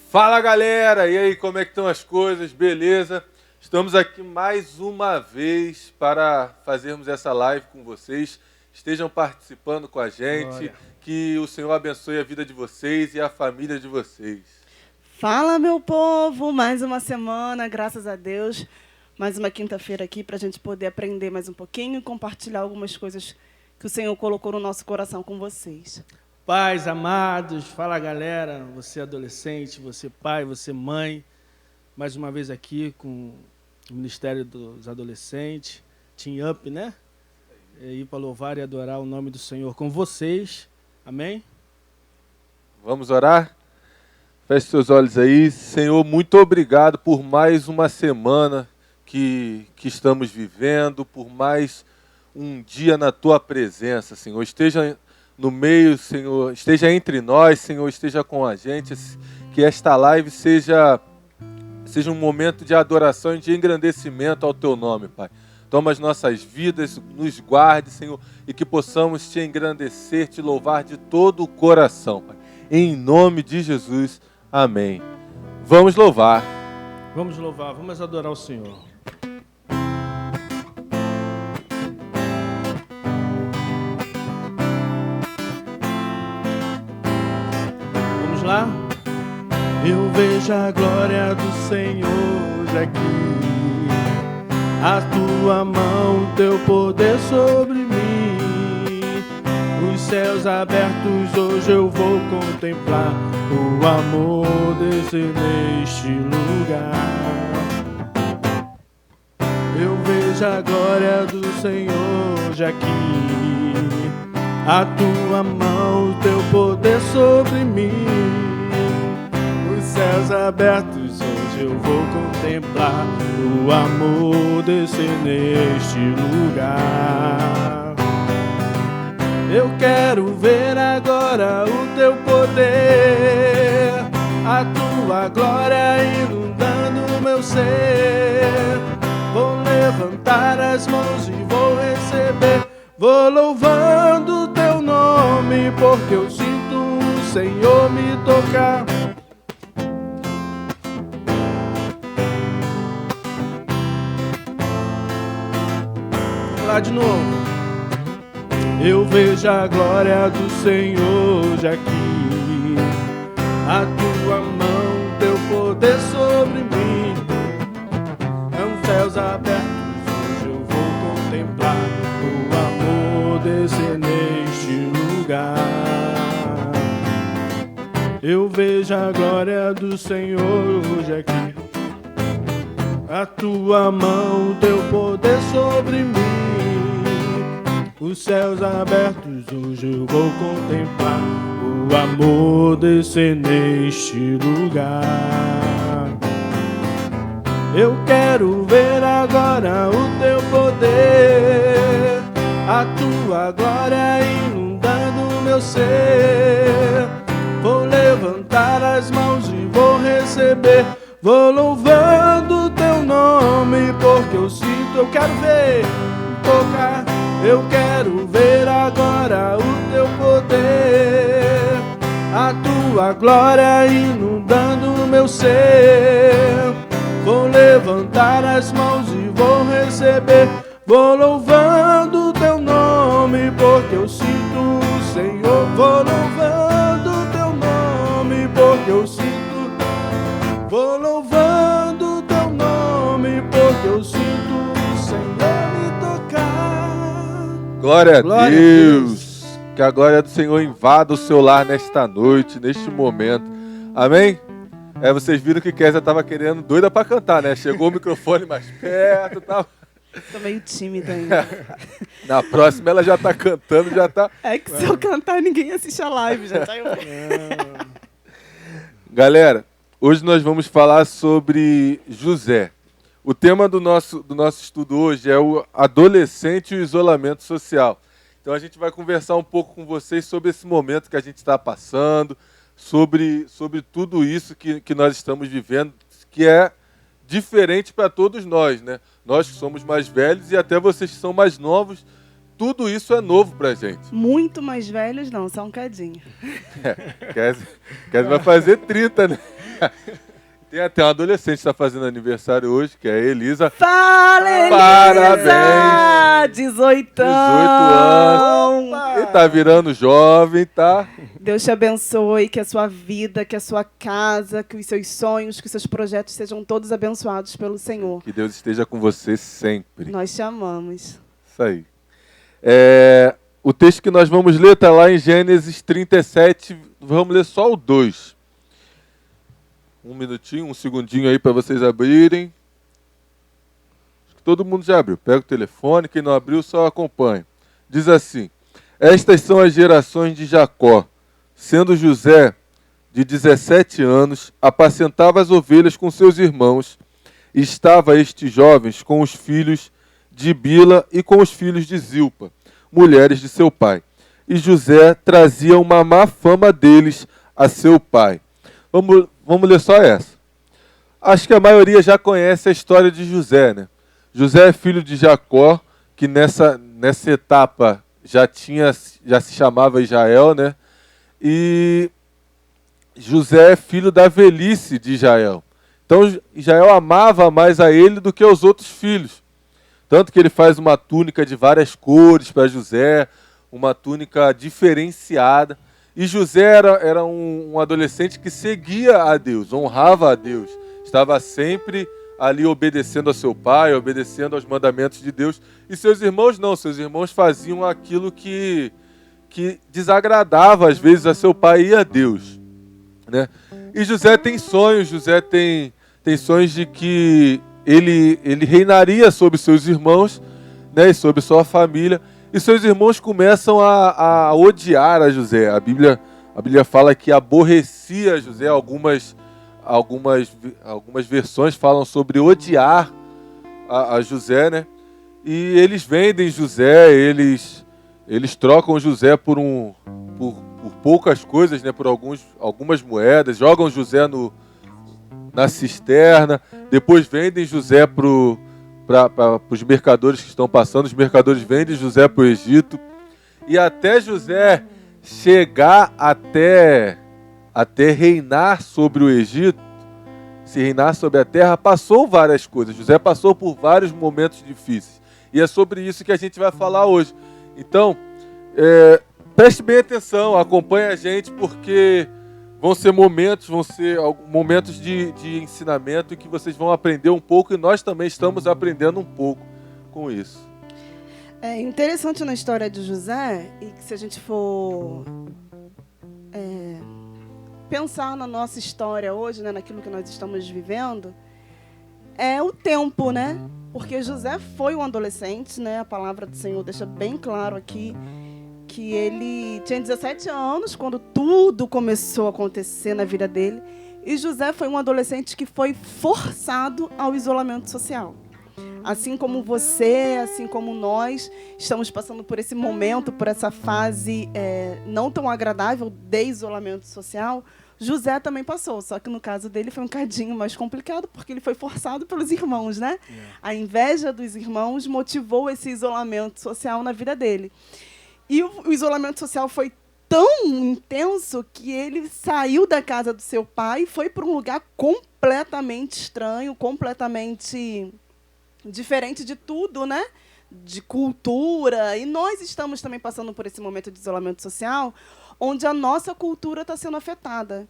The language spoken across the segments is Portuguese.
Fala galera, e aí, como é que estão as coisas? Beleza? Estamos aqui mais uma vez para fazermos essa live com vocês. Estejam participando com a gente, Glória. que o Senhor abençoe a vida de vocês e a família de vocês. Fala, meu povo! Mais uma semana, graças a Deus. Mais uma quinta-feira aqui para a gente poder aprender mais um pouquinho e compartilhar algumas coisas que o Senhor colocou no nosso coração com vocês. Pais amados, fala galera, você adolescente, você pai, você mãe, mais uma vez aqui com o Ministério dos Adolescentes, Team Up, né? E aí para louvar e adorar o nome do Senhor com vocês, amém? Vamos orar? Feche seus olhos aí. Senhor, muito obrigado por mais uma semana que estamos vivendo, por mais um dia na Tua presença, Senhor. Esteja no meio, Senhor, esteja entre nós, Senhor, esteja com a gente, que esta live seja um momento de adoração e de engrandecimento ao Teu nome, Pai. Toma as nossas vidas, nos guarde, Senhor, e que possamos Te engrandecer, Te louvar de todo o coração, Pai. Em nome de Jesus, amém. Vamos louvar. Vamos louvar, vamos adorar o Senhor. Vamos lá? Eu vejo a glória do Senhor já aqui, a Tua mão, Teu poder sobre mim. Os céus abertos hoje eu vou contemplar o amor desse neste lugar. Eu vejo a glória do Senhor já aqui, a Tua mão, Teu poder sobre mim. Os céus abertos hoje eu vou contemplar o amor descer neste lugar. Eu quero ver agora o Teu poder, a Tua glória inundando o meu ser. Vou levantar as mãos e vou receber, vou louvando o Teu nome, porque eu sinto o Senhor me tocar. Vamos lá de novo. Eu vejo a glória do Senhor já aqui, a Tua mão, Teu poder sobre mim. Céus abertos, hoje eu vou contemplar o amor descer neste lugar. Eu vejo a glória do Senhor hoje aqui, a Tua mão, Teu poder sobre mim. Os céus abertos, hoje eu vou contemplar o amor descer neste lugar. Eu quero ver agora o Teu poder, a Tua glória inundando o meu ser. Vou levantar as mãos e vou receber, vou louvando o Teu nome, porque eu sinto, eu quero ver, tocar. Eu quero ver agora o Teu poder, a Tua glória inundando o meu ser. Vou levantar as mãos e vou receber, vou louvando o Teu nome, porque eu sinto o Senhor. Vou louvando o Teu nome, porque eu sinto. Vou louvando o Teu nome, porque eu sinto o Senhor me tocar. Glória a Deus. Que a glória do Senhor invada o seu lar nesta noite, neste momento. Amém? Vocês viram que Kézia estava querendo, doida para cantar, né? Chegou o microfone mais perto e tal. Tô meio tímida ainda. Na próxima ela já está cantando, já está... É que se eu cantar, ninguém assiste a live, já tá eu. Galera, hoje nós vamos falar sobre José. O tema do nosso estudo hoje é o adolescente e o isolamento social. Então a gente vai conversar um pouco com vocês sobre esse momento que a gente está passando, sobre tudo isso que nós estamos vivendo, que é diferente para todos nós, né? Nós que somos mais velhos e até vocês que são mais novos, tudo isso é novo para a gente. Muito mais velhos não, só um cadinho. Kézia vai fazer 30, né? Tem até uma adolescente que está fazendo aniversário hoje, que é a Elisa. Fala, Elisa! Parabéns! 18 anos! Opa! E tá virando jovem, tá? Deus te abençoe, que a sua vida, que a sua casa, que os seus sonhos, que os seus projetos sejam todos abençoados pelo Senhor. Que Deus esteja com você sempre. Nós te amamos. Isso aí. O texto que nós vamos ler está lá em Gênesis 37, vamos ler só o 2. Um minutinho, um segundinho aí para vocês abrirem. Acho que todo mundo já abriu. Pega o telefone, quem não abriu só acompanha. Diz assim: estas são as gerações de Jacó. Sendo José de 17 anos, apacentava as ovelhas com seus irmãos, e estava estes jovens com os filhos de Bila e com os filhos de Zilpa, mulheres de seu pai. E José trazia uma má fama deles a seu pai. Vamos ler só essa. Acho que a maioria já conhece a história de José, né? José é filho de Jacó, que nessa etapa já se chamava Israel, né? E José é filho da velhice de Israel. Então Israel amava mais a ele do que aos outros filhos. Tanto que ele faz uma túnica de várias cores para José, uma túnica diferenciada. E José era um adolescente que seguia a Deus, honrava a Deus. Estava sempre ali obedecendo a seu pai, obedecendo aos mandamentos de Deus. E seus irmãos não, seus irmãos faziam aquilo que desagradava às vezes a seu pai e a Deus, né? E José tem sonhos, José tem sonhos de que ele reinaria sobre seus irmãos, né, e sobre sua família. E seus irmãos começam a odiar a José. A Bíblia fala que aborrecia José. Algumas versões falam sobre odiar a José, né? E eles vendem José, eles trocam José por poucas coisas, né? Por algumas moedas, jogam José na cisterna, depois vendem José para os mercadores que estão passando, os mercadores vendem José para o Egito, e até José chegar até reinar sobre o Egito, se reinar sobre a terra, passou várias coisas. José passou por vários momentos difíceis, e é sobre isso que a gente vai falar hoje. Então, preste bem atenção, acompanhe a gente, porque vão ser momentos de ensinamento e que vocês vão aprender um pouco, e nós também estamos aprendendo um pouco com isso. É interessante na história de José, e que se a gente for pensar na nossa história hoje, né, naquilo que nós estamos vivendo, é o tempo, né? Porque José foi um adolescente, né? A palavra do Senhor deixa bem claro aqui que ele tinha 17 anos quando tudo começou a acontecer na vida dele. E José foi um adolescente que foi forçado ao isolamento social. Assim como você, assim como nós, estamos passando por esse momento, por essa fase não tão agradável de isolamento social, José também passou. Só que no caso dele foi um cadinho mais complicado, porque ele foi forçado pelos irmãos, né? A inveja dos irmãos motivou esse isolamento social na vida dele. E o isolamento social foi tão intenso que ele saiu da casa do seu pai e foi para um lugar completamente estranho, completamente diferente de tudo, né? De cultura. E nós estamos também passando por esse momento de isolamento social, onde a nossa cultura está sendo afetada.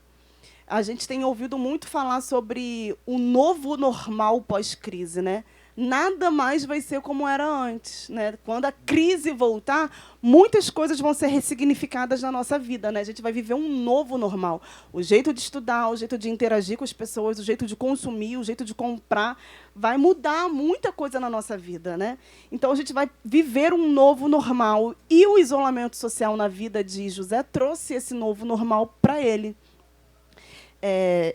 A gente tem ouvido muito falar sobre o novo normal pós-crise, né? Nada mais vai ser como era antes, né? Quando a crise voltar, muitas coisas vão ser ressignificadas na nossa vida, né? A gente vai viver um novo normal. O jeito de estudar, o jeito de interagir com as pessoas, o jeito de consumir, o jeito de comprar, vai mudar muita coisa na nossa vida, né? Então, a gente vai viver um novo normal. E o isolamento social na vida de José trouxe esse novo normal para ele.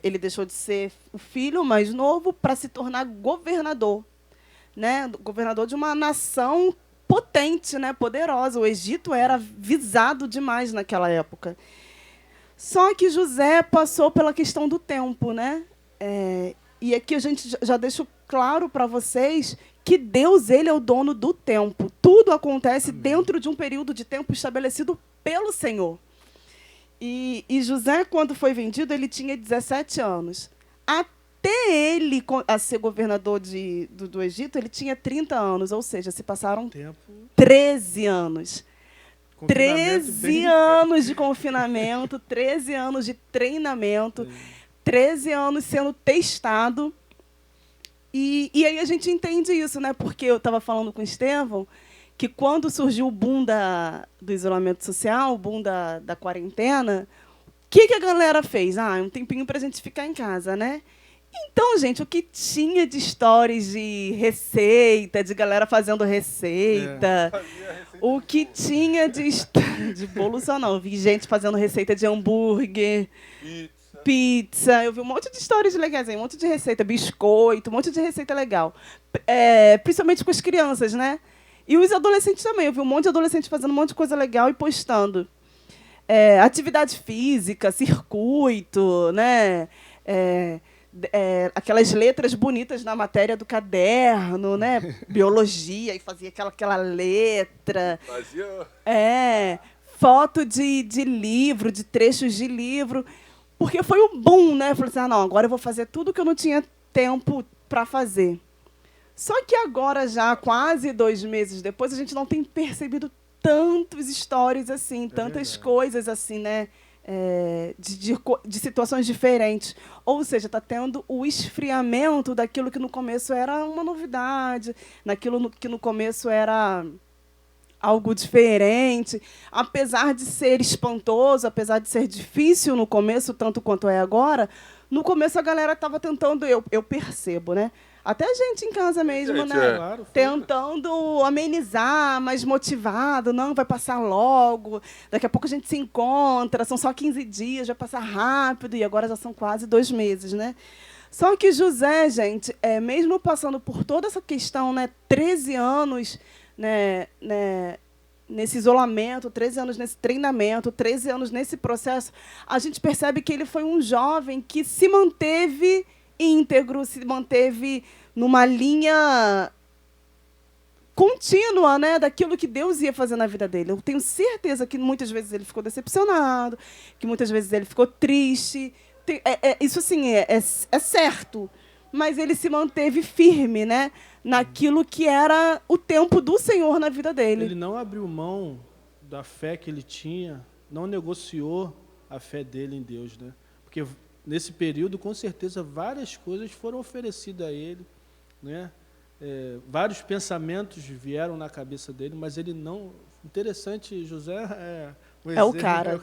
Ele deixou de ser o filho mais novo para se tornar governador, né? Governador de uma nação potente, né? Poderosa. O Egito era visado demais naquela época. Só que José passou pela questão do tempo, né? E aqui a gente já deixa claro para vocês que Deus, ele é o dono do tempo. Tudo acontece dentro de um período de tempo estabelecido pelo Senhor. E José, quando foi vendido, ele tinha 17 anos. Até ele a ser governador do Egito, ele tinha 30 anos, ou seja, se passaram 13 anos. 13 anos de confinamento, 13 anos de treinamento, 13 anos sendo testado. E aí a gente entende isso, né? Porque eu estava falando com o Estevão que quando surgiu o boom do isolamento social, o boom da quarentena, o que a galera fez? Um tempinho para a gente ficar em casa, né? Então, gente, o que tinha de stories de receita, de galera fazendo receita, o que tinha de bolo só não, vi gente fazendo receita de hambúrguer, pizza, eu vi um monte de stories legais aí, um monte de receita, biscoito, um monte de receita legal, principalmente com as crianças, né? E os adolescentes também, eu vi um monte de adolescentes fazendo um monte de coisa legal e postando. Atividade física, circuito, né? Aquelas letras bonitas na matéria do caderno, né? Biologia, e fazia aquela letra. Foto de livro, de trechos de livro. Porque foi um boom, né? Eu falei assim, não, agora eu vou fazer tudo que eu não tinha tempo para fazer. Só que agora, já quase 2 meses depois, a gente não tem percebido tantos stories assim, tantas coisas assim, né? De situações diferentes. Ou seja, está tendo o esfriamento daquilo que no começo era uma novidade, naquilo que no começo era algo diferente. Apesar de ser espantoso, apesar de ser difícil no começo, tanto quanto é agora, no começo a galera estava tentando, eu percebo, né? Até a gente em casa mesmo, né? Claro, tentando amenizar, mais motivado. Não, vai passar logo. Daqui a pouco a gente se encontra. São só 15 dias, vai passar rápido. E agora já são quase 2 meses, né? Só que José, gente, mesmo passando por toda essa questão, né? 13 anos, né, nesse isolamento, 13 anos nesse treinamento, 13 anos nesse processo, a gente percebe que ele foi um jovem que se manteve íntegro, se manteve numa linha contínua, né, daquilo que Deus ia fazer na vida dele. Eu tenho certeza que muitas vezes ele ficou decepcionado, que muitas vezes ele ficou triste. Isso, assim, é certo. Mas ele se manteve firme, né, naquilo que era o tempo do Senhor na vida dele. Ele não abriu mão da fé que ele tinha, não negociou a fé dele em Deus, né? Porque nesse período, com certeza, várias coisas foram oferecidas a ele, né? Vários pensamentos vieram na cabeça dele, mas ele não... Interessante, José é o cara.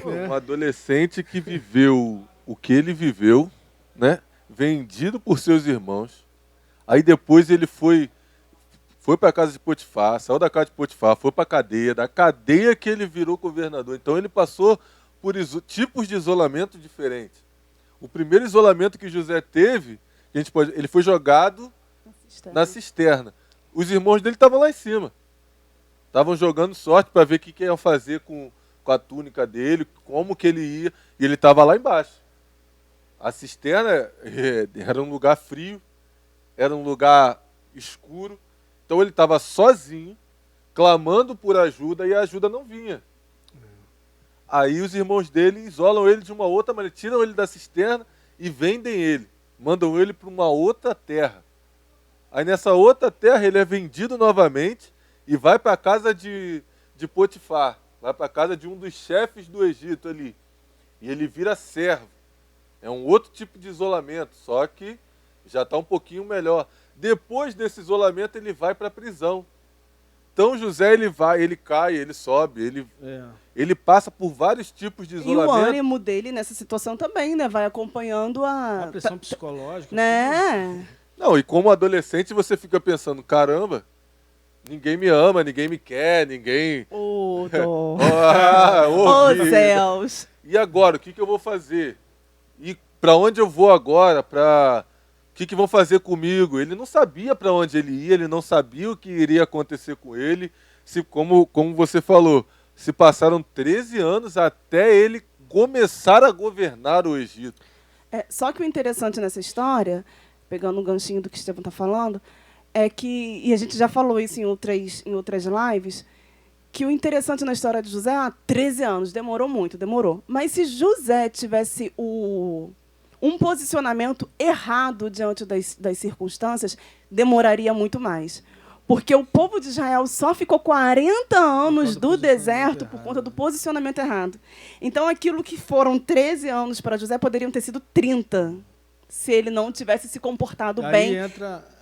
Um adolescente que viveu o que ele viveu, né? Vendido por seus irmãos. Aí depois ele foi para a casa de Potifar, saiu da casa de Potifar, foi para a cadeia, da cadeia que ele virou governador. Então ele passou por tipos de isolamento diferentes. O primeiro isolamento que José teve, ele foi jogado na cisterna. Os irmãos dele estavam lá em cima. Estavam jogando sorte para ver o que iam fazer com a túnica dele, como que ele ia, e ele estava lá embaixo. A cisterna era um lugar frio, era um lugar escuro, então ele estava sozinho, clamando por ajuda, e a ajuda não vinha. Aí os irmãos dele isolam ele de uma outra maneira, tiram ele da cisterna e vendem ele, mandam ele para uma outra terra. Aí nessa outra terra ele é vendido novamente e vai para a casa de Potifar, vai para a casa de um dos chefes do Egito ali, e ele vira servo. É um outro tipo de isolamento, só que já está um pouquinho melhor. Depois desse isolamento, ele vai para a prisão. Então, José, ele cai, ele sobe, ele passa por vários tipos de isolamento. E o ânimo dele nessa situação também, né? Vai acompanhando a pressão psicológica. Né? Não, e como adolescente, você fica pensando, caramba, ninguém me ama, ninguém me quer, ninguém... Ô, céus! E agora, o que eu vou fazer? E para onde eu vou agora? O que vão fazer comigo? Ele não sabia para onde ele ia, ele não sabia o que iria acontecer com ele. Como você falou, se passaram 13 anos até ele começar a governar o Egito. Só que o interessante nessa história, pegando um ganchinho do que o Estevão está falando, é que, e a gente já falou isso em outras lives, que o interessante na história de José, 13 anos, demorou muito, demorou. Mas se José tivesse um posicionamento errado diante das circunstâncias, demoraria muito mais. Porque o povo de Israel só ficou 40 anos do deserto por conta do posicionamento errado. Então, aquilo que foram 13 anos para José poderiam ter sido 30, se ele não tivesse se comportado bem.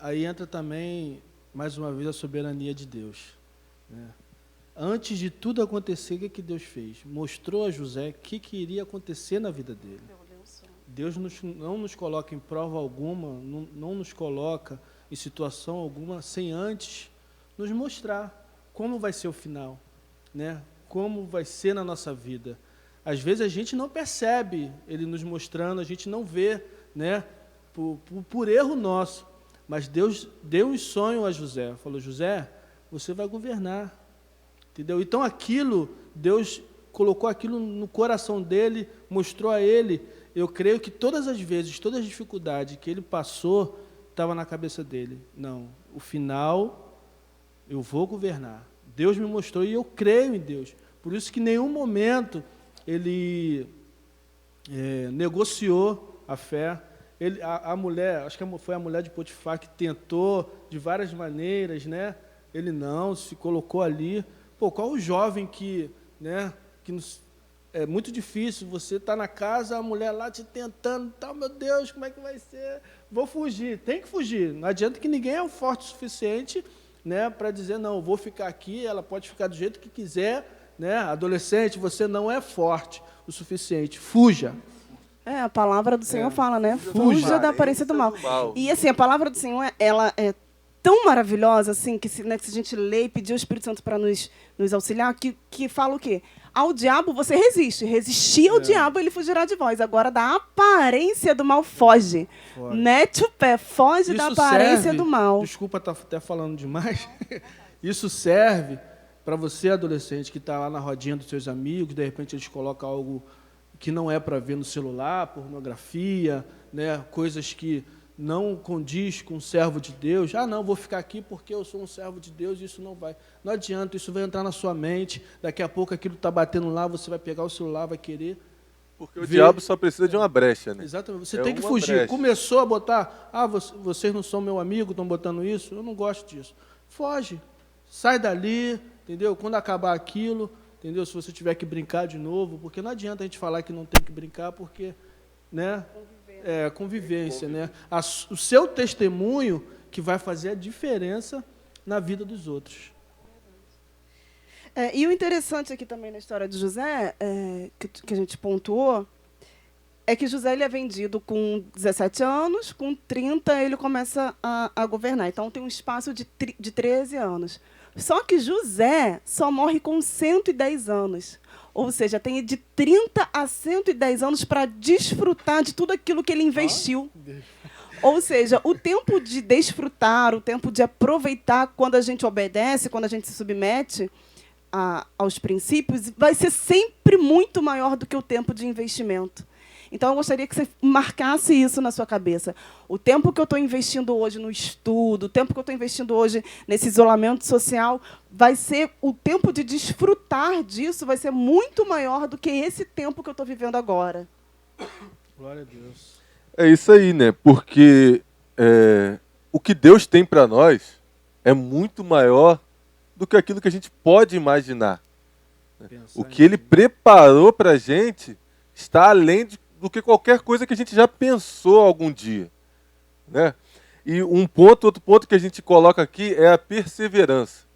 Aí entra também, mais uma vez, a soberania de Deus. Né? Antes de tudo acontecer, o que Deus fez? Mostrou a José o que iria acontecer na vida dele. Deus não nos coloca em prova alguma, não nos coloca em situação alguma, sem antes nos mostrar como vai ser o final, né? Como vai ser na nossa vida. Às vezes a gente não percebe Ele nos mostrando, a gente não vê, né? Por erro nosso. Mas Deus deu um sonho a José. Falou, José, você vai governar. Entendeu? Então Deus colocou aquilo no coração dele, mostrou a ele. Eu creio que todas as vezes, todas as dificuldades que ele passou, estava na cabeça dele. Não, o final, eu vou governar. Deus me mostrou e eu creio em Deus. Por isso que em nenhum momento ele negociou a fé. A mulher, acho que foi a mulher de Potifar que tentou de várias maneiras, né? Ele não, se colocou ali. Pô, qual o jovem que é muito difícil, você está na casa, a mulher lá te tentando, tal, meu Deus, como é que vai ser? Vou fugir, tem que fugir. Não adianta que ninguém é forte o suficiente, né, para dizer, não, vou ficar aqui, ela pode ficar do jeito que quiser, né? Adolescente, você não é forte o suficiente, fuja. A palavra do Senhor fala, né? Fuja da aparência do mal. E assim, a palavra do Senhor, ela é tão maravilhosa, assim, que se a gente lê e pedir ao Espírito Santo para nos auxiliar, que fala o quê? Ao diabo você resiste. Resistir ao diabo, ele fugirá de vós. Agora, da aparência do mal, foge. Mete o pé, foge da aparência do mal. Desculpa estar até falando demais. Isso serve para você, adolescente, que está lá na rodinha dos seus amigos, de repente eles colocam algo que não é para ver no celular, pornografia, né, coisas que não condiz com um servo de Deus. Não, vou ficar aqui porque eu sou um servo de Deus e isso não vai. Não adianta, isso vai entrar na sua mente, daqui a pouco aquilo está batendo lá, você vai pegar o celular, vai querer... Porque o diabo só precisa de uma brecha, né? Exatamente, você tem que fugir. Brecha. Começou a botar, vocês não são meu amigo, estão botando isso, eu não gosto disso. Foge, sai dali, entendeu? Quando acabar aquilo, entendeu? Se você tiver que brincar de novo, porque não adianta a gente falar que não tem que brincar, porque, né? Convivência, né? O seu testemunho que vai fazer a diferença na vida dos outros. E o interessante aqui também na história de José, que a gente pontuou, é que José ele é vendido com 17 anos, com 30 ele começa a governar. Então tem um espaço de 13 anos. Só que José só morre com 110 anos. Ou seja, tem de 30 a 110 anos para desfrutar de tudo aquilo que ele investiu. Ou seja, o tempo de desfrutar, o tempo de aproveitar quando a gente obedece, quando a gente se submete aos princípios, vai ser sempre muito maior do que o tempo de investimento. Então, eu gostaria que você marcasse isso na sua cabeça. O tempo que eu estou investindo hoje no estudo, o tempo que eu estou investindo hoje nesse isolamento social, vai ser o tempo de desfrutar disso, vai ser muito maior do que esse tempo que eu estou vivendo agora. Glória a Deus. É isso aí, né? Porque o que Deus tem para nós é muito maior do que aquilo que a gente pode imaginar. O que Ele preparou para a gente está além do que qualquer coisa que a gente já pensou algum dia, né? E outro ponto que a gente coloca aqui é a perseverança.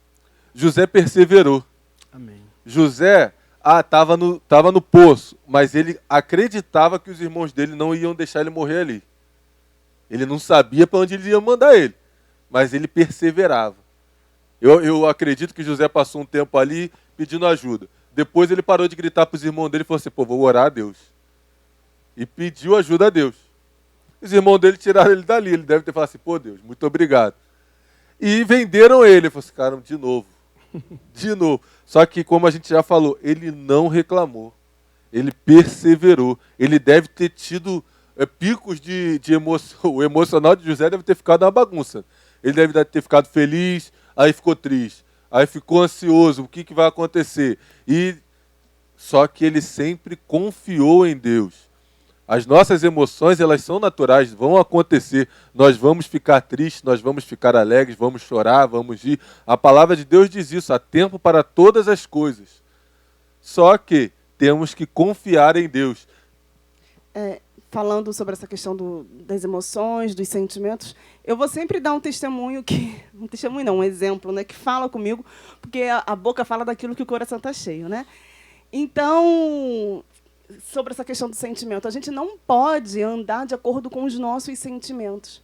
José perseverou. Amém. José estava no poço, mas ele acreditava que os irmãos dele não iam deixar ele morrer ali. Ele não sabia para onde ele ia mandar ele, mas ele perseverava. Eu acredito que José passou um tempo ali pedindo ajuda. Depois ele parou de gritar para os irmãos dele e falou assim, vou orar a Deus. E pediu ajuda a Deus. Os irmãos dele tiraram ele dali. Ele deve ter falado assim, Deus, muito obrigado. E venderam ele. Ele falou assim, cara, de novo. De novo. Só que, como a gente já falou, ele não reclamou. Ele perseverou. Ele deve ter tido picos de emoção. O emocional de José deve ter ficado uma bagunça. Ele deve ter ficado feliz, aí ficou triste. aí ficou ansioso, o que vai acontecer? Só que ele sempre confiou em Deus. As nossas emoções, elas são naturais, vão acontecer. Nós vamos ficar tristes, nós vamos ficar alegres, vamos chorar, vamos rir. A palavra de Deus diz isso, há tempo para todas as coisas. Só que temos que confiar em Deus. Falando sobre essa questão das emoções, dos sentimentos, eu vou sempre dar um testemunho um exemplo, né, que fala comigo, porque a boca fala daquilo que o coração está cheio, né? Então, sobre essa questão do sentimento, a gente não pode andar de acordo com os nossos sentimentos,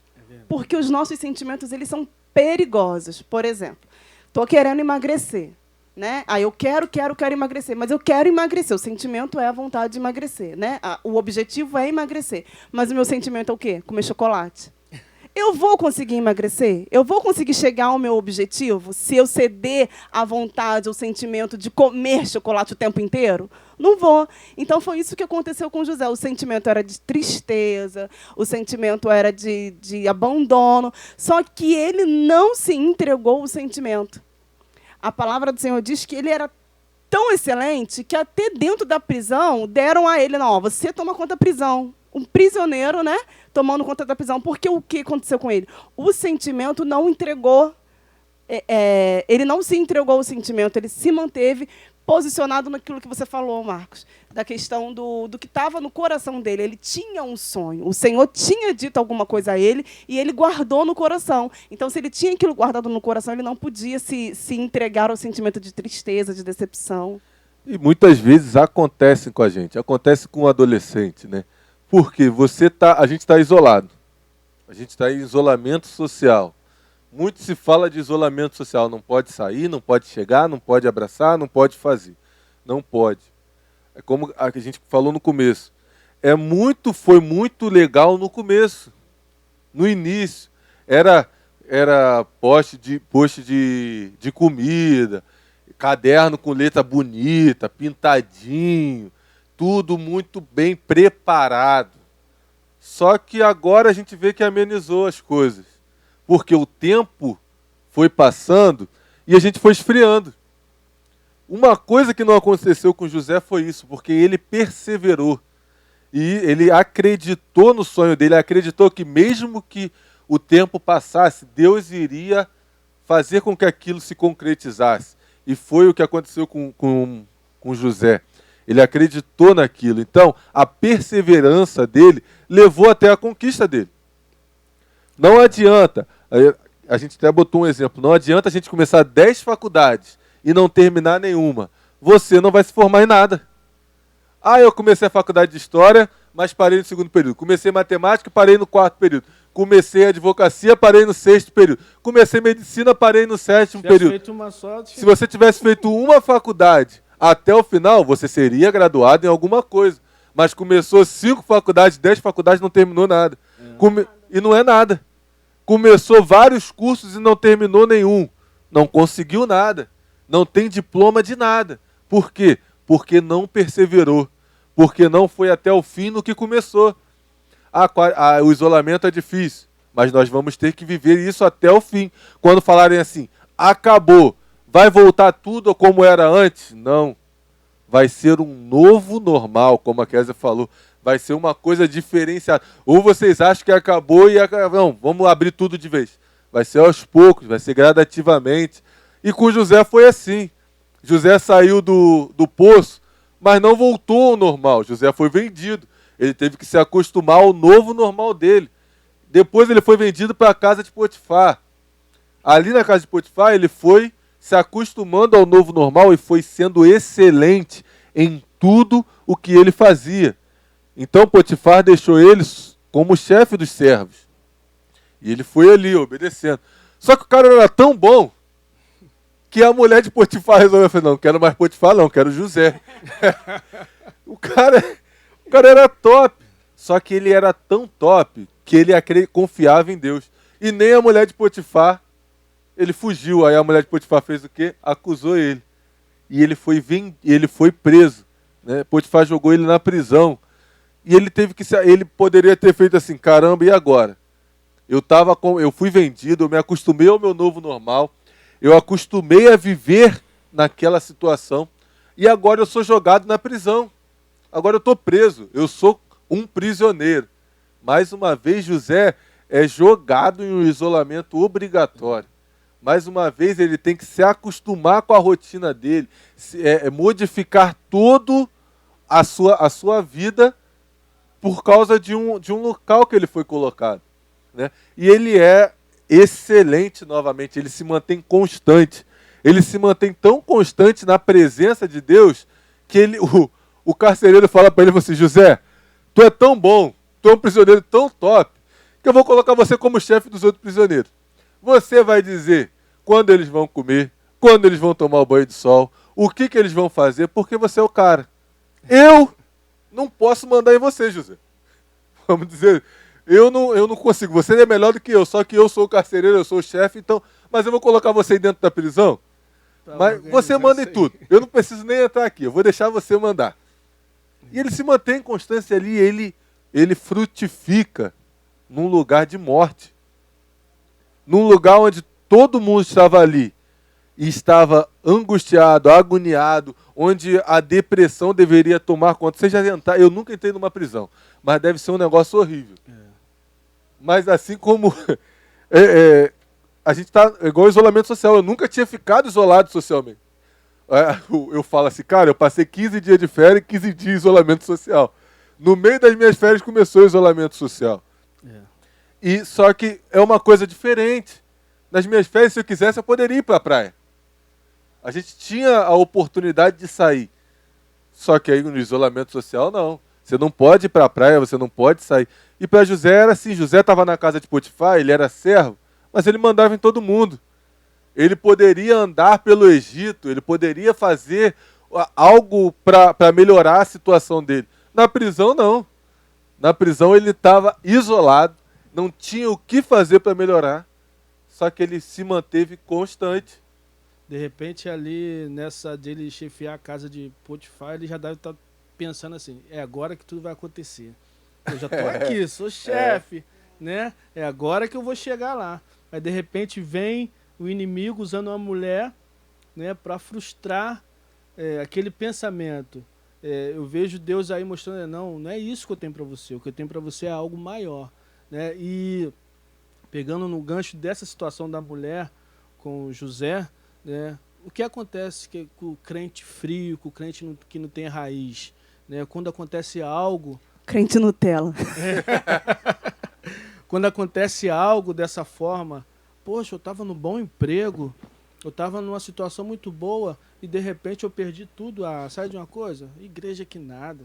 porque os nossos sentimentos, eles são perigosos. Por exemplo, estou querendo emagrecer, né? Eu quero emagrecer, mas eu quero emagrecer. O sentimento é a vontade de emagrecer, né? O objetivo é emagrecer, mas o meu sentimento é o quê? Comer chocolate. Eu vou conseguir emagrecer? Eu vou conseguir chegar ao meu objetivo se eu ceder à vontade, ao sentimento de comer chocolate o tempo inteiro? Não vou. Então, foi isso que aconteceu com José. O sentimento era de tristeza, o sentimento era de abandono, só que ele não se entregou ao sentimento. A palavra do Senhor diz que ele era tão excelente que até dentro da prisão deram a ele, não, você toma conta da prisão. Um prisioneiro, né, tomando conta da prisão. Porque o que aconteceu com ele? O sentimento não entregou, ele não se entregou ao sentimento, ele se manteve posicionado naquilo que você falou, Marcos, da questão do que estava no coração dele. Ele tinha um sonho, o Senhor tinha dito alguma coisa a ele e ele guardou no coração. Então, se ele tinha aquilo guardado no coração, ele não podia se entregar ao sentimento de tristeza, de decepção. E muitas vezes acontece com a gente, acontece com o adolescente, né? Porque a gente está isolado, a gente está em isolamento social. Muito se fala de isolamento social, não pode sair, não pode chegar, não pode abraçar, não pode fazer. Não pode. É como a gente falou no começo. Foi muito legal no começo, no início. Era post de comida, caderno com letra bonita, pintadinho, tudo muito bem preparado. Só que agora a gente vê que amenizou as coisas. Porque o tempo foi passando e a gente foi esfriando. Uma coisa que não aconteceu com José foi isso, porque ele perseverou. E ele acreditou no sonho dele, acreditou que mesmo que o tempo passasse, Deus iria fazer com que aquilo se concretizasse. E foi o que aconteceu com José. Ele acreditou naquilo. Então, a perseverança dele levou até a conquista dele. Não adianta, a gente até botou um exemplo, não adianta a gente começar 10 faculdades e não terminar nenhuma. Você não vai se formar em nada. Eu comecei a faculdade de História, mas parei no 2º período. Comecei Matemática, parei no 4º período. Comecei Advocacia, parei no 6º período. Comecei Medicina, parei no 7º período. Se você tivesse feito uma faculdade até o final, você seria graduado em alguma coisa. Mas começou 5 faculdades, 10 faculdades, não terminou nada. E não é nada. Começou vários cursos e não terminou nenhum. Não conseguiu nada. Não tem diploma de nada. Por quê? Porque não perseverou. Porque não foi até o fim no que começou. O isolamento é difícil, mas nós vamos ter que viver isso até o fim. Quando falarem assim, acabou, vai voltar tudo como era antes? Não. Vai ser um novo normal, como a Kézia falou. Vai ser uma coisa diferenciada. Ou vocês acham que acabou e não, vamos abrir tudo de vez. Vai ser aos poucos, vai ser gradativamente. E com José foi assim. José saiu do poço, mas não voltou ao normal. José foi vendido. Ele teve que se acostumar ao novo normal dele. Depois ele foi vendido para a casa de Potifar. Ali na casa de Potifar ele foi se acostumando ao novo normal e foi sendo excelente em tudo o que ele fazia. Então Potifar deixou ele como chefe dos servos. E ele foi ali, obedecendo. Só que o cara era tão bom que a mulher de Potifar resolveu falar, não quero mais Potifar não, quero José. o cara era top. Só que ele era tão top que ele confiava em Deus. E nem a mulher de Potifar, ele fugiu. Aí a mulher de Potifar fez o quê? Acusou ele. E ele foi preso. Né? Potifar jogou ele na prisão. E ele poderia ter feito assim, caramba, e agora? Eu fui vendido, eu me acostumei ao meu novo normal, Eu acostumei a viver naquela situação. E agora eu sou jogado na prisão. Agora eu estou preso. Eu sou um prisioneiro. Mais uma vez, José é jogado em um isolamento obrigatório. Mais uma vez, ele tem que se acostumar com a rotina dele, modificar todo a sua vida por causa de um local que ele foi colocado, né? E ele é excelente novamente, ele se mantém constante. Ele se mantém tão constante na presença de Deus que o carcereiro fala para ele assim: José, tu é tão bom, tu é um prisioneiro tão top, que eu vou colocar você como chefe dos outros prisioneiros. Você vai dizer quando eles vão comer, quando eles vão tomar o banho de sol, o que eles vão fazer, porque você é o cara. Eu não posso mandar em você, José. Vamos dizer, eu não consigo. Você é melhor do que eu, só que eu sou o carcereiro, eu sou o chefe, então, mas eu vou colocar você aí dentro da prisão. Mas você manda em tudo. Eu não preciso nem entrar aqui, eu vou deixar você mandar. E ele se mantém em constância ali, ele frutifica num lugar de morte. Num lugar onde todo mundo estava ali e estava angustiado, agoniado, onde a depressão deveria tomar conta. Você já entrar, eu nunca entrei numa prisão, mas deve ser um negócio horrível. Mas assim como a gente está igual isolamento social, eu nunca tinha ficado isolado socialmente. Eu falo assim, cara, eu passei 15 dias de férias e 15 dias de isolamento social. No meio das minhas férias começou o isolamento social. E só que é uma coisa diferente. Nas minhas férias, se eu quisesse, eu poderia ir para a praia. A gente tinha a oportunidade de sair. Só que aí no isolamento social, não. Você não pode ir para a praia, você não pode sair. E para José era assim, José estava na casa de Potifar, ele era servo, mas ele mandava em todo mundo. Ele poderia andar pelo Egito, ele poderia fazer algo para melhorar a situação dele. Na prisão, não. Na prisão ele estava isolado, não tinha o que fazer para melhorar, só que ele se manteve constante. De repente, ali, nessa dele chefiar a casa de Potifar, ele já deve estar pensando assim, é agora que tudo vai acontecer. Eu já estou aqui, sou chefe, né? É agora que eu vou chegar lá. Aí, de repente, vem o inimigo usando uma mulher, né, para frustrar aquele pensamento. Eu vejo Deus aí mostrando, não é isso que eu tenho para você. O que eu tenho para você é algo maior, né? E pegando no gancho dessa situação da mulher com José, né, o que acontece com o crente frio, com o crente que não tem raiz, né? Quando acontece algo... Crente Nutella. Quando acontece algo dessa forma, poxa, eu estava no bom emprego, eu estava numa situação muito boa e de repente eu perdi tudo. Sabe de uma coisa? Igreja que nada.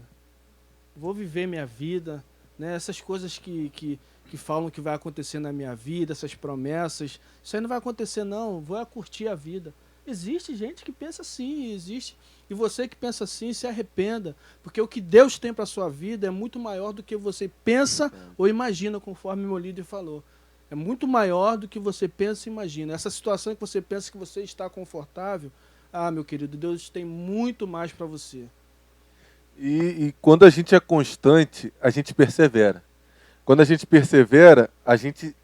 Vou viver minha vida, né? Essas coisas que falam que vai acontecer na minha vida, essas promessas, isso aí não vai acontecer não, vou curtir a vida. Existe gente que pensa assim, existe. E você que pensa assim, se arrependa, porque o que Deus tem para a sua vida é muito maior do que você pensa ou imagina, conforme meu líder falou. É muito maior do que você pensa e imagina. Essa situação que você pensa que você está confortável, meu querido, Deus tem muito mais para você. E quando a gente é constante, a gente persevera. Quando a gente persevera, a gente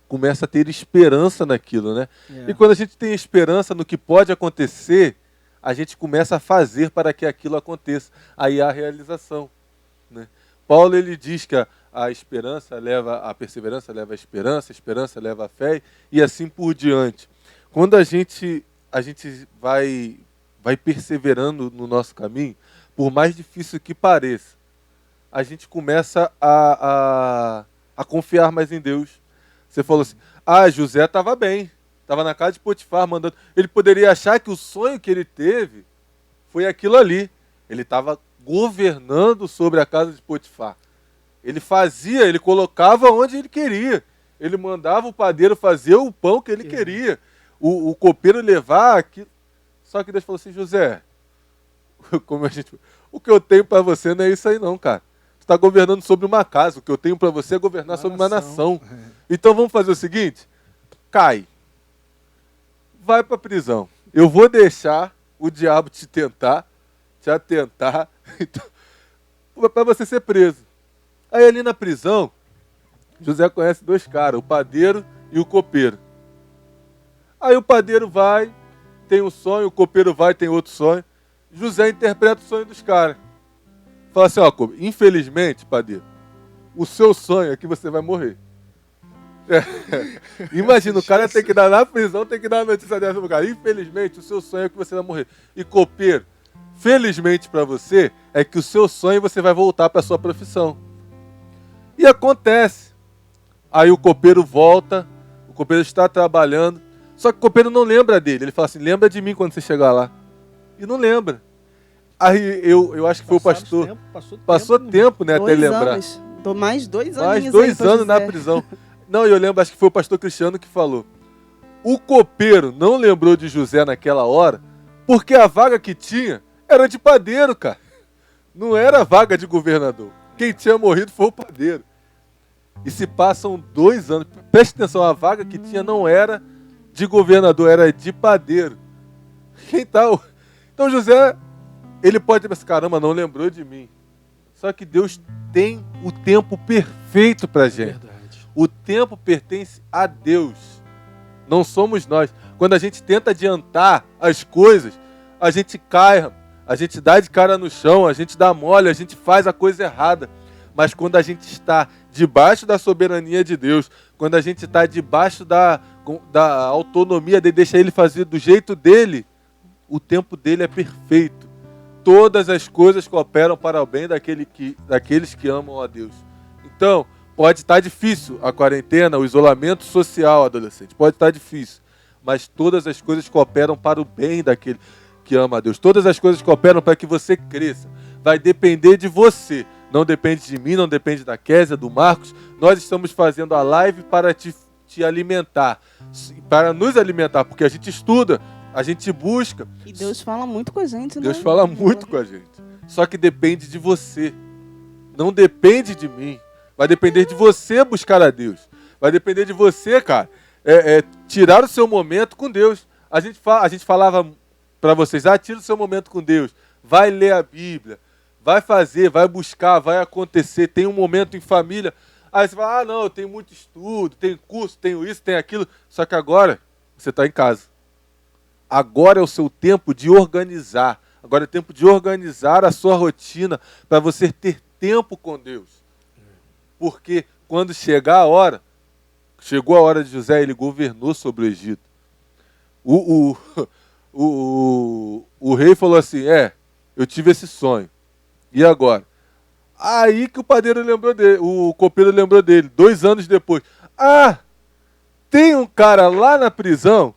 começa a ter esperança naquilo, né? E quando a gente tem esperança no que pode acontecer, a gente começa a fazer para que aquilo aconteça. Aí há a realização, né? Paulo, ele diz que a esperança leva a perseverança, leva a esperança leva a fé e assim por diante. Quando a gente vai perseverando no nosso caminho, por mais difícil que pareça, a gente começa a confiar mais em Deus. Você falou assim, José estava bem, estava na casa de Potifar mandando. Ele poderia achar que o sonho que ele teve foi aquilo ali. Ele estava governando sobre a casa de Potifar. Ele colocava onde ele queria. Ele mandava o padeiro fazer o pão que ele queria. O copeiro levar aquilo. Só que Deus falou assim, José, o que eu tenho para você não é isso aí não, cara. Você está governando sobre uma casa. O que eu tenho para você é governar sobre uma nação. Então vamos fazer o seguinte, cai. Vai para a prisão. Eu vou deixar o diabo te atentar, para você ser preso. Aí ali na prisão, José conhece dois caras, o padeiro e o copeiro. Aí o padeiro vai, tem um sonho, o copeiro vai, tem outro sonho. José interpreta o sonho dos caras. Fala assim, ó, infelizmente, padeiro, o seu sonho é que você vai morrer. Imagina, o cara tem que dar na prisão, tem que dar a notícia dessa pro cara. Infelizmente, o seu sonho é que você vai morrer. E copeiro, felizmente para você, é que o seu sonho você vai voltar para sua profissão. E acontece. Aí o copeiro volta, o copeiro está trabalhando, só que o copeiro não lembra dele. Ele fala assim, lembra de mim quando você chegar lá. E não lembra. Aí eu acho que foi o pastor. Passou tempo, né, até ele lembrar. Mais 2 anos. Mais 2 anos na prisão. Não, eu lembro, acho que foi o pastor Cristiano que falou. O copeiro não lembrou de José naquela hora, porque a vaga que tinha era de padeiro, cara. Não era vaga de governador. Quem tinha morrido foi o padeiro. E se passam 2 anos. Preste atenção, a vaga que tinha não era de governador, era de padeiro. Então José, ele pode ter pensado, caramba, não lembrou de mim. Só que Deus tem o tempo perfeito pra gente. Verdade. O tempo pertence a Deus. Não somos nós. Quando a gente tenta adiantar as coisas, a gente cai, a gente dá de cara no chão, a gente dá mole, a gente faz a coisa errada. Mas quando a gente está debaixo da soberania de Deus, quando a gente está debaixo da autonomia dele, deixa ele fazer do jeito dele, o tempo dele é perfeito. Todas as coisas cooperam para o bem daqueles que amam a Deus. Então, pode estar difícil a quarentena, o isolamento social, adolescente. Pode estar difícil. Mas todas as coisas cooperam para o bem daquele que ama a Deus. Todas as coisas cooperam para que você cresça. Vai depender de você. Não depende de mim, não depende da Késia, do Marcos. Nós estamos fazendo a live para te alimentar. Para nos alimentar, porque a gente estuda, a gente busca. E Deus fala muito com a gente, né? Deus fala muito com a gente. Só que depende de você. Não depende de mim. Vai depender de você buscar a Deus. Vai depender de você, cara, tirar o seu momento com Deus. A gente falava para vocês, tira o seu momento com Deus. Vai ler a Bíblia. Vai fazer, vai buscar, vai acontecer. Tem um momento em família. Aí você fala, não, eu tenho muito estudo, tenho curso, tenho isso, tenho aquilo. Só que agora você está em casa. Agora é o seu tempo de organizar. Agora é tempo de organizar a sua rotina para você ter tempo com Deus. Porque quando chegou a hora de José, ele governou sobre o Egito. O rei falou assim, eu tive esse sonho. E agora? Aí que o padeiro lembrou dele, o copeiro lembrou dele, 2 anos depois. Tem um cara lá na prisão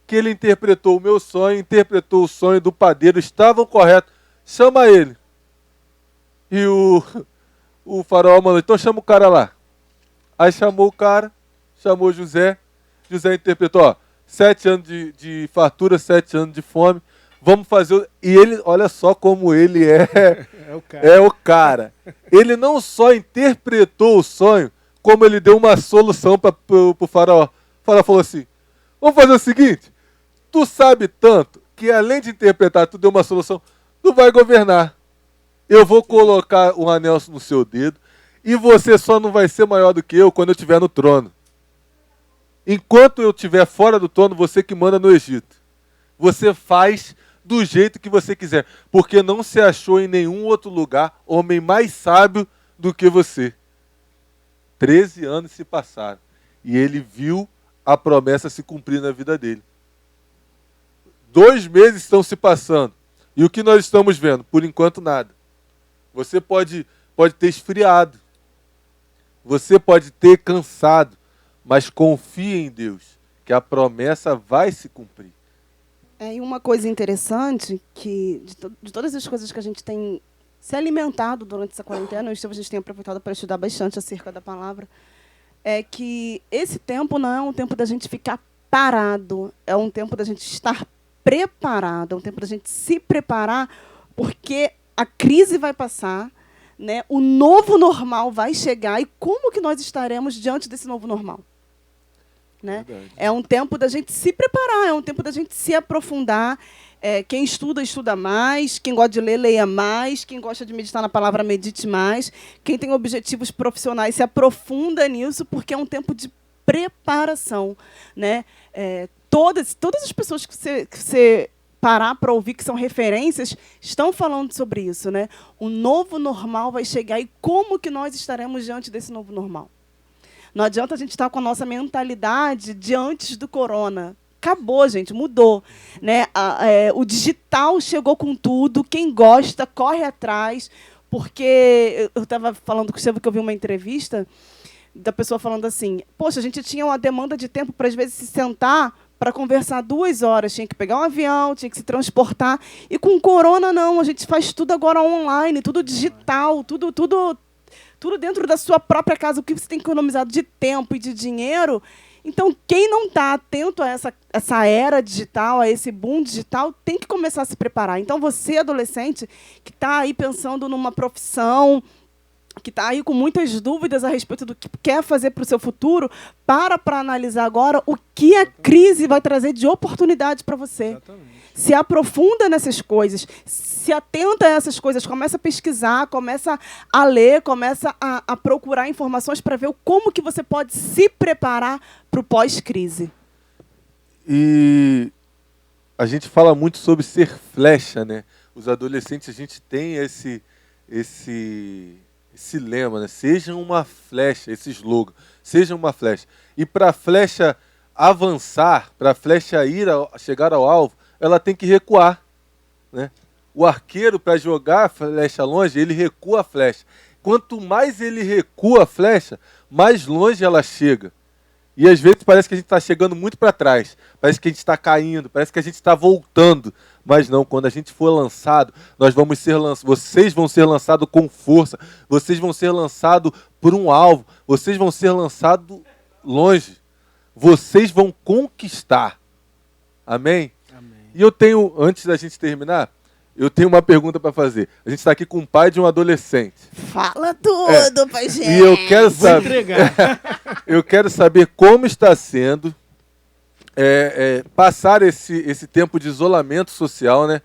que ele interpretou o meu sonho, interpretou o sonho do padeiro, estavam corretos. Chama ele. E o faraó mandou, então chama o cara lá. Aí chamou o cara, chamou José. José interpretou, 7 anos de fartura, 7 anos de fome. Vamos fazer... E ele, olha só como ele é o cara. Ele não só interpretou o sonho, como ele deu uma solução para o faraó. O faraó falou assim, vamos fazer o seguinte, tu sabe tanto que além de interpretar, tu deu uma solução, tu vai governar. Eu vou colocar um anel no seu dedo e você só não vai ser maior do que eu quando eu estiver no trono. Enquanto eu estiver fora do trono, você que manda no Egito. Você faz do jeito que você quiser, porque não se achou em nenhum outro lugar homem mais sábio do que você. 13 anos se passaram e ele viu a promessa se cumprir na vida dele. 2 meses estão se passando e o que nós estamos vendo? Por enquanto, nada. Você pode ter esfriado. Você pode ter cansado. Mas confie em Deus, que a promessa vai se cumprir. E uma coisa interessante, que de todas as coisas que a gente tem se alimentado durante essa quarentena, a gente tem aproveitado para estudar bastante acerca da palavra, é que esse tempo não é um tempo da gente ficar parado, é um tempo da gente estar preparado, é um tempo da gente se preparar, porque a crise vai passar, né? O novo normal vai chegar, e como que nós estaremos diante desse novo normal? Né? É um tempo da gente se preparar, é um tempo da gente se aprofundar. Quem estuda, estuda mais. Quem gosta de ler, leia mais. Quem gosta de meditar na palavra, medite mais. Quem tem objetivos profissionais, se aprofunda nisso, porque é um tempo de preparação. Né? todas as pessoas que você parar para ouvir, que são referências, estão falando sobre isso, né? O novo normal vai chegar, e como que nós estaremos diante desse novo normal? Não adianta a gente estar com a nossa mentalidade de antes do corona. Acabou, gente, mudou, né? O digital chegou com tudo, quem gosta, corre atrás, porque eu estava falando com o Estevam, que eu vi uma entrevista da pessoa falando assim, poxa, a gente tinha uma demanda de tempo para, às vezes, se sentar para conversar 2 horas, tinha que pegar um avião, tinha que se transportar, e com o corona não, a gente faz tudo agora online, tudo digital, tudo dentro da sua própria casa, o que você tem economizado de tempo e de dinheiro. Então, quem não está atento a essa era digital, a esse boom digital, tem que começar a se preparar. Então, você, adolescente, que está aí pensando numa profissão, que está aí com muitas dúvidas a respeito do que quer fazer para o seu futuro, para analisar agora o que a crise vai trazer de oportunidade para você. Exatamente. Se aprofunda nessas coisas, se atenta a essas coisas, começa a pesquisar, começa a ler, começa a procurar informações para ver como que você pode se preparar para o pós-crise. E a gente fala muito sobre ser flecha, né? Os adolescentes, a gente tem esse lema, né? Seja uma flecha, esse slogan, seja uma flecha. E para a flecha avançar, para a flecha chegar ao alvo, ela tem que recuar, né? O arqueiro, para jogar a flecha longe, ele recua a flecha. Quanto mais ele recua a flecha, mais longe ela chega. E às vezes parece que a gente está chegando muito para trás, parece que a gente está caindo, parece que a gente está voltando. Mas não, quando a gente for lançado, vocês vão ser lançados com força, vocês vão ser lançados por um alvo, vocês vão ser lançados longe, vocês vão conquistar. Amém? Amém. E eu tenho, antes da gente terminar, eu tenho uma pergunta para fazer. A gente está aqui com o pai de um adolescente. Fala tudo, pai, gente. E eu quero Vou entregar. eu quero saber como está sendo passar esse tempo de isolamento social, né,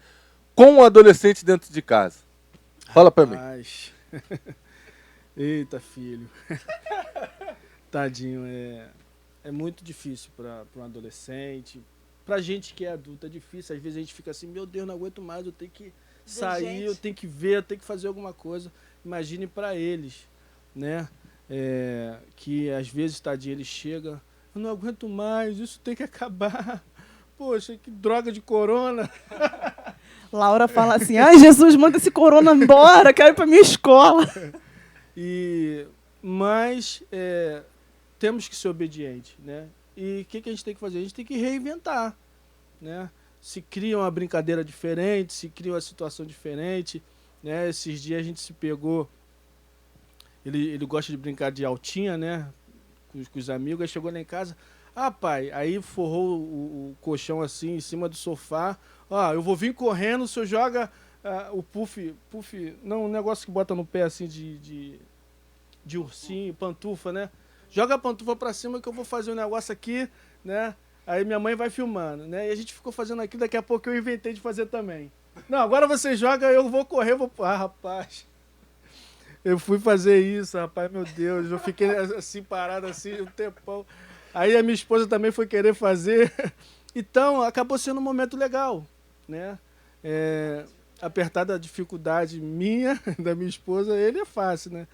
com um adolescente dentro de casa. Fala para mim. Eita, filho. Tadinho, é muito difícil para um adolescente. Pra gente que é adulto é difícil. Às vezes a gente fica assim, meu Deus, não aguento mais, eu tenho que sair, eu tenho que ver, eu tenho que fazer alguma coisa. Imagine para eles, né? Que às vezes, tadinho, ele chega, eu não aguento mais, isso tem que acabar. Poxa, que droga de corona. Laura fala assim, ai, Jesus, manda esse corona embora, quero ir para minha escola. Mas temos que ser obedientes, né? E o que a gente tem que fazer? A gente tem que reinventar, né? Se cria uma brincadeira diferente, se cria uma situação diferente, né? Esses dias a gente se pegou, ele gosta de brincar de altinha, né? Com os amigos, aí chegou lá em casa, pai, aí forrou o colchão assim em cima do sofá, eu vou vir correndo, o senhor joga o puff, não, um negócio que bota no pé assim de ursinho, pantufa, né? Joga a pantufa pra cima que eu vou fazer um negócio aqui, né? Aí minha mãe vai filmando, né? E a gente ficou fazendo aquilo, daqui a pouco eu inventei de fazer também. Não, agora você joga, eu vou correr, rapaz. Eu fui fazer isso, rapaz, meu Deus. Eu fiquei assim, parado assim, um tempão. Aí a minha esposa também foi querer fazer. Então, acabou sendo um momento legal, né? Apesar da dificuldade minha, da minha esposa, ele é fácil, né?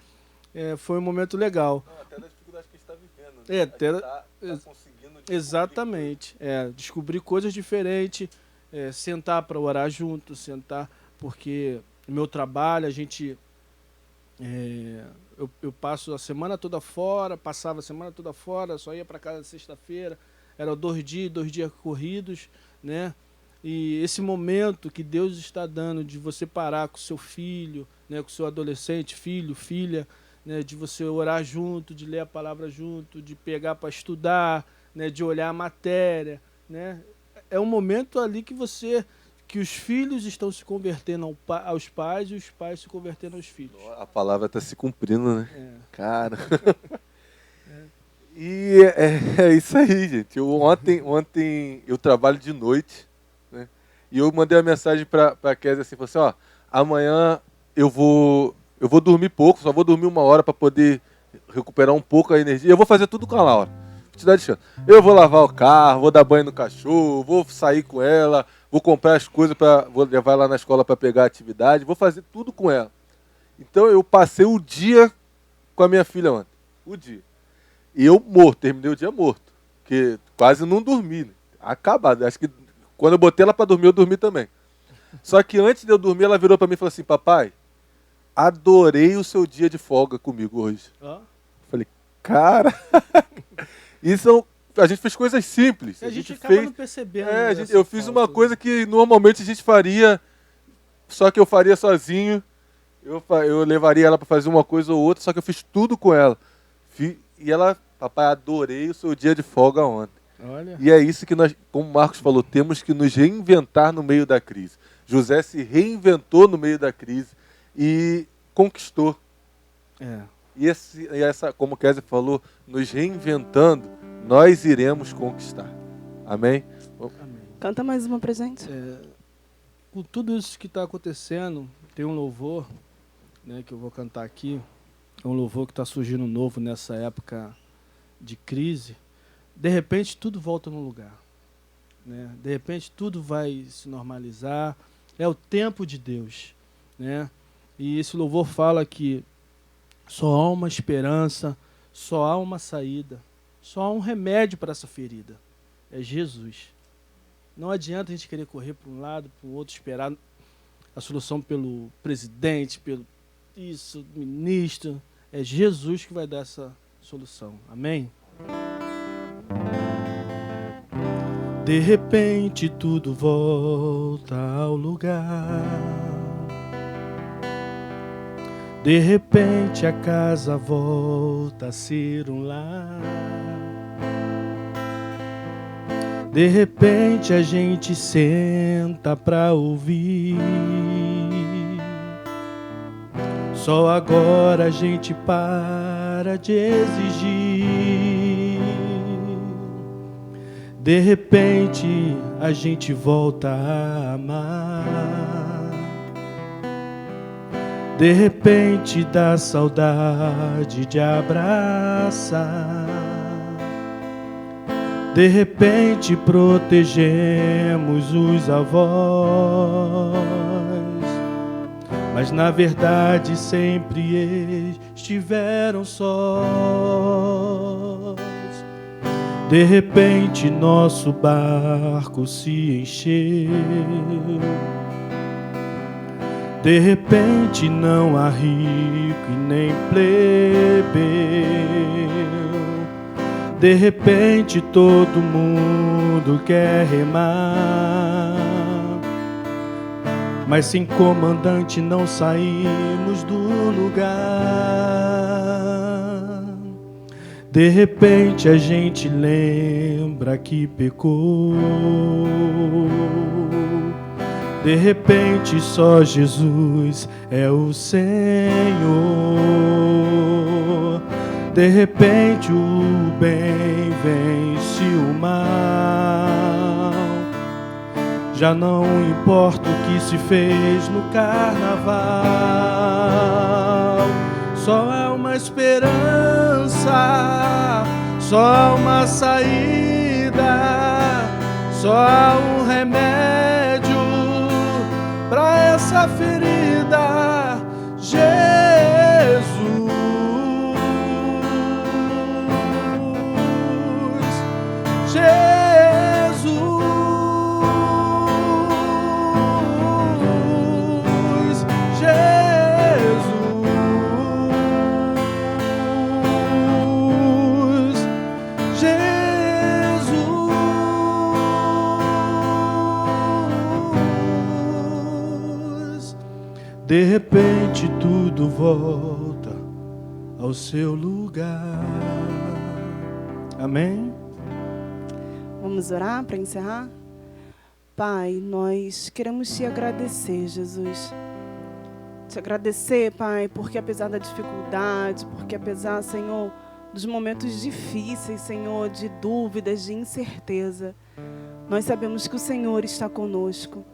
Foi um momento legal. Até da dificuldade que a gente está vivendo, né? Tá conseguindo exatamente. Descobrir coisas diferentes, sentar para orar junto, porque no meu trabalho a gente... eu passo a semana toda fora, passava a semana toda fora, só ia para casa sexta-feira, eram 2 dias corridos, né? E esse momento que Deus está dando de você parar com seu filho, né, com seu adolescente, filho, filha, né, de você orar junto, de ler a palavra junto, de pegar para estudar, né, de olhar a matéria, né? É um momento ali que os filhos estão se convertendo aos pais e os pais se convertendo aos filhos. A palavra está se cumprindo, né? Cara. E é isso aí, gente. Ontem eu trabalho de noite, né? E eu mandei uma mensagem para a Kézia assim, falei assim, amanhã eu vou dormir pouco, só vou dormir 1 hora para poder recuperar um pouco a energia. Eu vou fazer tudo com a Laura. te dar descanso. Eu vou lavar o carro, vou dar banho no cachorro, vou sair com ela, vou comprar as coisas, vou levar ela na escola para pegar a atividade, vou fazer tudo com ela. Então eu passei o dia com a minha filha ontem. O dia. E eu morto, terminei o dia morto. Porque quase não dormi. Né? Acabado. Acho que quando eu botei ela para dormir, eu dormi também. Só que antes de eu dormir, ela virou para mim e falou assim: papai, adorei o seu dia de folga comigo hoje. Falei, cara, isso a gente fez coisas simples. A gente acaba não percebendo. Eu fiz uma coisa que normalmente a gente faria, só que eu faria sozinho. Eu levaria ela para fazer uma coisa ou outra, só que eu fiz tudo com ela. E ela, papai, adorei o seu dia de folga ontem. Olha. E é isso que nós, como o Marcos falou, temos que nos reinventar no meio da crise. José se reinventou no meio da crise e conquistou. E essa, como o Kézia falou, nos reinventando, nós iremos conquistar. Amém? Amém. Canta mais uma pra gente. Com tudo isso que está acontecendo, tem um louvor, né, que eu vou cantar aqui. É um louvor que está surgindo novo nessa época de crise. De repente, tudo volta no lugar. Né? De repente, tudo vai se normalizar. É o tempo de Deus. Né? E esse louvor fala que só há uma esperança, só há uma saída, só há um remédio para essa ferida. É Jesus. Não adianta a gente querer correr para um lado, para o outro, esperar a solução pelo presidente, pelo ministro. É Jesus que vai dar essa solução. Amém? De repente tudo volta ao lugar. De repente a casa volta a ser um lar. De repente a gente senta pra ouvir. Só agora a gente para de exigir. De repente a gente volta a amar. De repente dá saudade de abraçar. De repente protegemos os avós, mas na verdade sempre estiveram sós. De repente nosso barco se encheu. De repente não há rico e nem plebeu. De repente todo mundo quer remar, mas sem comandante não saímos do lugar. De repente a gente lembra que pecou. De repente só Jesus é o Senhor. De repente o bem vence o mal. Já não importa o que se fez no carnaval. Só há uma esperança, só há uma saída, só há um remédio pra essa ferida. Jesus, de repente tudo volta ao seu lugar. Amém? Vamos orar para encerrar? Pai, nós queremos te agradecer, Jesus. Te agradecer, Pai, porque apesar da dificuldade, porque apesar, Senhor, dos momentos difíceis, Senhor, de dúvidas, de incerteza, nós sabemos que o Senhor está conosco.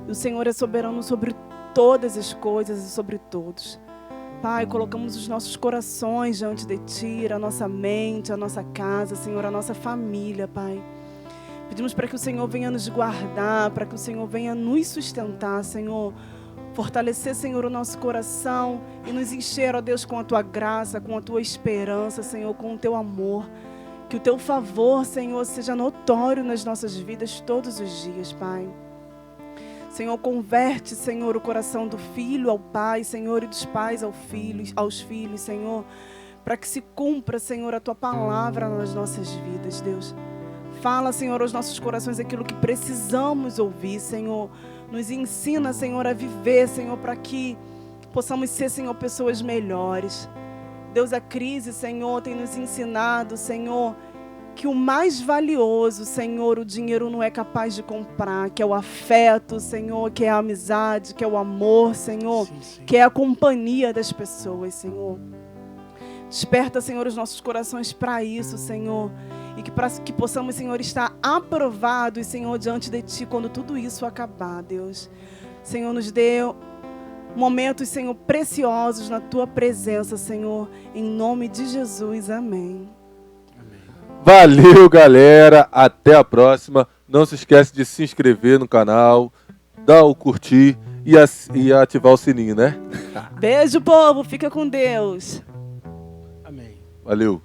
E o Senhor é soberano sobre todas as coisas e sobre todos. Pai, colocamos os nossos corações diante de Ti, a nossa mente, a nossa casa, Senhor, a nossa família, Pai. Pedimos para que o Senhor venha nos guardar, para que o Senhor venha nos sustentar, Senhor. Fortalecer, Senhor, o nosso coração e nos encher, ó Deus, com a Tua graça, com a Tua esperança, Senhor, com o Teu amor. Que o Teu favor, Senhor, seja notório nas nossas vidas todos os dias, Pai. Senhor, converte, Senhor, o coração do filho ao pai, Senhor, e dos pais aos filhos, Senhor, para que se cumpra, Senhor, a Tua palavra nas nossas vidas, Deus. Fala, Senhor, aos nossos corações aquilo que precisamos ouvir, Senhor. Nos ensina, Senhor, a viver, Senhor, para que possamos ser, Senhor, pessoas melhores. Deus, a crise, Senhor, tem nos ensinado, Senhor, que o mais valioso, Senhor, o dinheiro não é capaz de comprar, que é o afeto, Senhor, que é a amizade, que é o amor, Senhor, sim. Que é a companhia das pessoas, Senhor. Desperta, Senhor, os nossos corações para isso, Senhor, e que possamos, Senhor, estar aprovados, Senhor, diante de Ti quando tudo isso acabar, Deus. Senhor, nos dê momentos, Senhor, preciosos na Tua presença, Senhor, em nome de Jesus, amém. Valeu, galera. Até a próxima. Não se esquece de se inscrever no canal, dar o curtir e ativar o sininho, né? Beijo, povo. Fica com Deus. Amém. Valeu.